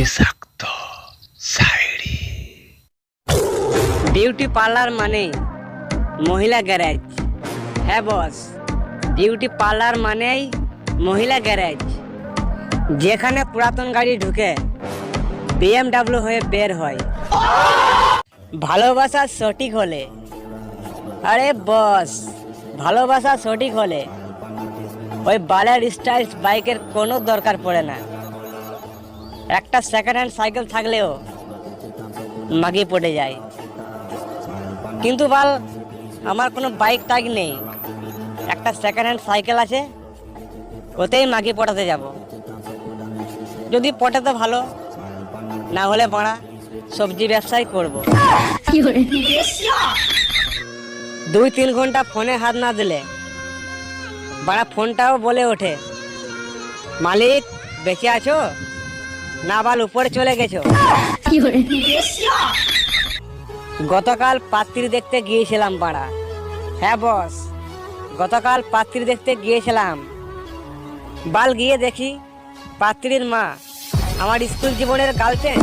বিষাক্ত শায়রি। Beauty parlour মানে মহিলা গ্যারেজ। হ্যাঁ বস, বিউটি পার্লার মানেই মহিলা গ্যারেজ, যেখানে পুরাতন গাড়ি ঢুকে BMW হয়ে বের হয় ভালোবাসা সঠিক হলে। আরে বস, ভালোবাসা সঠিক হলে ওই বালের স্টাইলস বাইকের কোনো দরকার পড়ে না। একটা সেকেন্ড হ্যান্ড সাইকেল থাকলেও মাগি পড়ে যায়। কিন্তু বাল, আমার কোনো বাইক টাইক নেই, একটা সেকেন্ড হ্যান্ড সাইকেল আছে, ওতেই মাগি পটাতে যাব। যদি পটে তো ভালো, না হলে বাড়া সবজি ব্যবসাই করব। 2-3 ঘন্টা ফোনে হাত না দিলে বাড়া ফোনটাও বলে ওঠে, মালিক বেঁচে আছো না বাল উপরে চলে গেছো। গতকাল পাত্রী দেখতে গিয়েছিলাম পাড়া। হ্যাঁ বস, গতকাল পাত্রী দেখতে গিয়েছিলাম। বাল গিয়ে দেখি পাত্রীর মা আমার স্কুল জীবনের গার্লফ্রেন্ড।